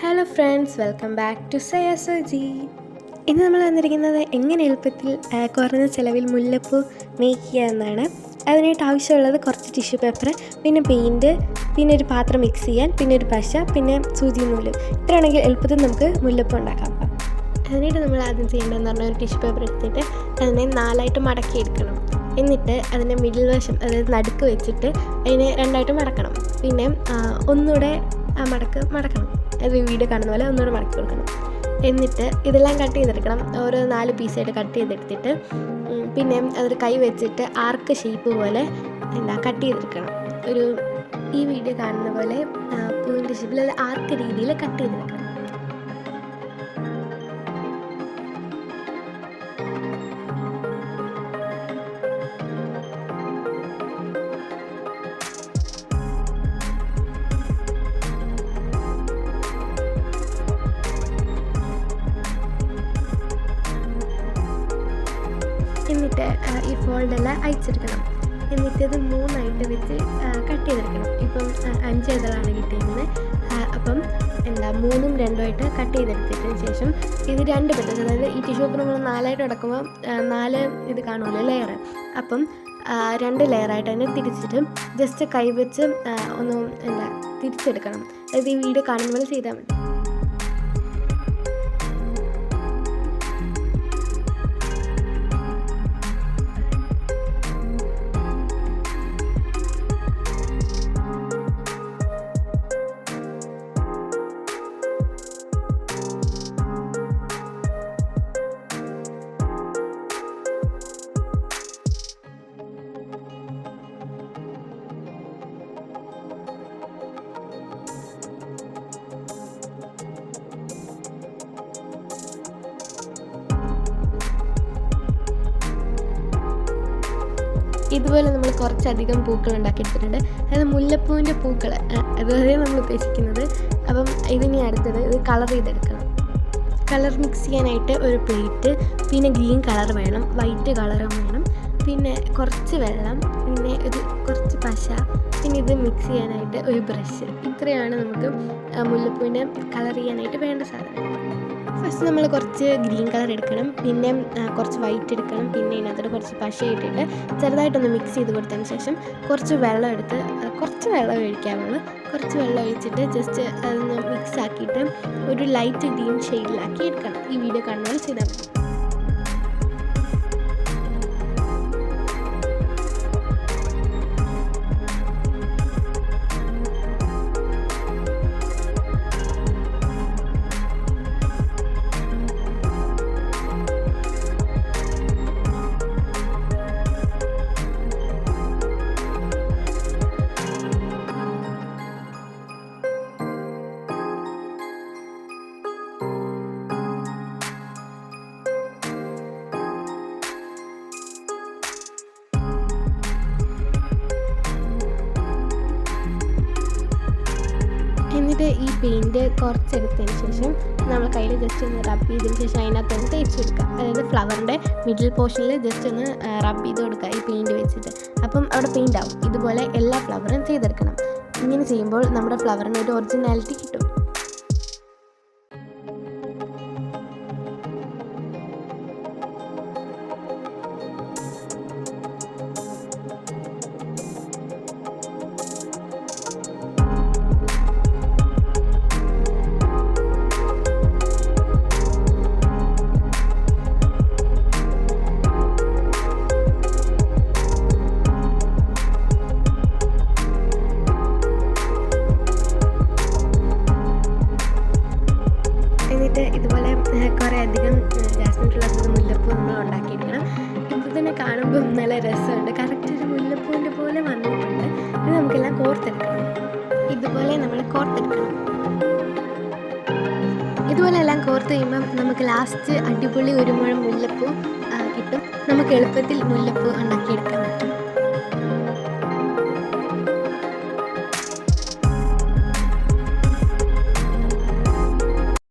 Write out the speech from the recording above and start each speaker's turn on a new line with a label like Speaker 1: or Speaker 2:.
Speaker 1: Hello friends, welcome back to സയാസജി. ഇന്ന് നമ്മൾ വന്നിരിക്കുന്നത് എങ്ങനെ എളുപ്പത്തിൽ കുറഞ്ഞ ചിലവിൽ മുല്ലപ്പൂ മേക്ക് ചെയ്യുക എന്നാണ്. അതിനായിട്ട് ആവശ്യമുള്ളത് കുറച്ച് ടിഷ്യൂ പേപ്പർ, പിന്നെ പെയിൻറ്റ്, പിന്നെ ഒരു പാത്രം മിക്സ് ചെയ്യാൻ, പിന്നെ ഒരു പശ, പിന്നെ സൂചി നൂല്. ഇത്രയാണെങ്കിൽ എളുപ്പത്തിൽ നമുക്ക് മുല്ലപ്പൂ ഉണ്ടാക്കാം. അതിനായിട്ട് നമ്മൾ ആദ്യം ചെയ്യേണ്ടതെന്ന് പറഞ്ഞാൽ ഒരു ടിഷ്യൂ പേപ്പർ എടുത്തിട്ട് അതിനെ 4ആയിട്ട് മടക്കിയെടുക്കണം. എന്നിട്ട് അതിൻ്റെ മിഡിൽ വശം, അതായത് നടുക്ക് വെച്ചിട്ട് അതിനെ 2ആയിട്ട് മടക്കണം. പിന്നെ ഒന്നുകൂടെ മടക്കണം. അത് വീഡിയോ കാണുന്ന പോലെ ഒന്നുകൂടെ മടക്കി കൊടുക്കണം. എന്നിട്ട് ഇതെല്ലാം കട്ട് ചെയ്തെടുക്കണം. ഓരോ 4 പീസായിട്ട് കട്ട് ചെയ്തെടുത്തിട്ട് പിന്നെ അതൊരു കൈ വെച്ചിട്ട് ആർക്ക് ഷേപ്പ് പോലെ കട്ട് ചെയ്തെടുക്കണം. ഈ വീഡിയോ കാണുന്ന പോലെ പൂവിൻ്റെ ഷേപ്പിൽ അത് ആർക്ക് രീതിയിൽ കട്ട് ചെയ്തെടുക്കണം. എന്നിട്ട് ഈ ഫോൾഡെല്ലാം അയച്ചെടുക്കണം. എന്നിട്ട് ഇത് 3ആയിട്ട് വെച്ച് കട്ട് ചെയ്തെടുക്കണം. ഇപ്പം 5 ഇതളാണ് കിട്ടിയിരുന്നത്. അപ്പം 3ഉം 2ഉമായിട്ട് കട്ട് ചെയ്തെടുത്തതിന് ശേഷം ഇത് 2 പെട്ടെന്ന്, അതായത് ഈ ടിഷ്യൂ പേപ്പർ നമ്മൾ 4ആയിട്ട് അടക്കുമ്പോൾ 4 ഇത് കാണുമല്ലോ ലെയർ. അപ്പം 2 ലെയറായിട്ട് തന്നെ തിരിച്ചിട്ട് ജസ്റ്റ് കൈ വെച്ച് ഒന്ന് തിരിച്ചെടുക്കണം. അതായത് ഈ വീഡിയോ കാണുന്ന പോലെ ചെയ്താൽ മതി. ഇതുപോലെ നമ്മൾ കുറച്ചധികം പൂക്കൾ ഉണ്ടാക്കിയെടുത്തിട്ടുണ്ട്. അതായത് മുല്ലപ്പൂവിൻ്റെ പൂക്കൾ, അതായത് നമ്മൾ ഉദ്ദേശിക്കുന്നത്. അപ്പം ഇതിനി അടുത്തത് ഇത് കളർ ചെയ്തെടുക്കണം. കളർ മിക്സ് ചെയ്യാനായിട്ട് ഒരു പ്ലേറ്റ്, പിന്നെ ഗ്രീൻ കളർ വേണം, വൈറ്റ് കളറും വേണം, പിന്നെ കുറച്ച് വെള്ളം, പിന്നെ കുറച്ച് പശ, പിന്നെ ഇത് മിക്സ് ചെയ്യാനായിട്ട് ഒരു ബ്രഷ്. ഇത്രയാണ് നമുക്ക് മുല്ലപ്പൂവിൻ്റെ കളർ ചെയ്യാനായിട്ട് വേണ്ട സാധനം. ഫസ്റ്റ് നമ്മൾ കുറച്ച് ഗ്രീൻ കളർ എടുക്കണം, പിന്നെ കുറച്ച് വൈറ്റ് എടുക്കണം, പിന്നെ ഇതിനകത്തോട്ട് കുറച്ച് പശ ഇട്ടിട്ട് ചെറുതായിട്ടൊന്ന് മിക്സ് ചെയ്ത് കൊടുത്തതിന് ശേഷം കുറച്ച് വെള്ളം എടുത്ത്, കുറച്ച് വെള്ളം ഒഴിക്കാവുള്ളൂ. കുറച്ച് വെള്ളം ഒഴിച്ചിട്ട് ജസ്റ്റ് അതൊന്ന് മിക്സ് ആക്കിയിട്ട് ഒരു ലൈറ്റ് ഗ്രീൻ ഷെയ്ഡിലാക്കി എടുക്കണം. ഈ വീഡിയോ കാണുമ്പോൾ ചെയ്താൽ മതി. എന്നിട്ട് ഈ പെയിൻറ്റ് കുറച്ചെടുത്തതിന് ശേഷം നമ്മൾ കയ്യിൽ ജസ്റ്റ് ഒന്ന് റബ്ബ് ചെയ്തതിന് ശേഷം അതിനകത്തൊന്ന് തേച്ച് കൊടുക്കുക. അതായത് ഫ്ലവറിൻ്റെ മിഡിൽ പോർഷനിൽ ജസ്റ്റ് ഒന്ന് റബ്ബ് ചെയ്ത് കൊടുക്കുക ഈ പെയിൻറ്റ് വെച്ചിട്ട്. അപ്പം അവിടെ പെയിൻ്റ് ആവും. ഇതുപോലെ എല്ലാ ഫ്ലവറും ചെയ്തെടുക്കണം. ഇങ്ങനെ ചെയ്യുമ്പോൾ നമ്മുടെ ഫ്ലവറിന് ഒരു ഒറിജിനാലിറ്റി കിട്ടും. എന്നിട്ട് ഇതുപോലെ കുറേ അധികം ജാസ്മിൻ ഫ്ലവേഴ്സ് മുല്ലപ്പൂ നമ്മൾ ഉണ്ടാക്കിയെടുക്കണം. ഇപ്പോൾ തന്നെ കാണുമ്പോൾ നല്ല രസമുണ്ട്. കറക്റ്റ് ഒരു മുല്ലപ്പൂവിൻ്റെ പോലെ വന്നിട്ടുണ്ട്. ഇത് നമുക്കെല്ലാം കോർത്തെടുക്കണം. ഇതുപോലെ നമ്മൾ കോർത്തെടുക്കണം. ഇതുപോലെ എല്ലാം കോർത്ത് കഴിയുമ്പം നമുക്ക് ലാസ്റ്റ് അടിപൊളി ഒരു മുഴം മുല്ലപ്പൂ കിട്ടും. നമുക്ക് എളുപ്പത്തിൽ മുല്ലപ്പൂ ഉണ്ടാക്കിയെടുക്കാൻ പറ്റും.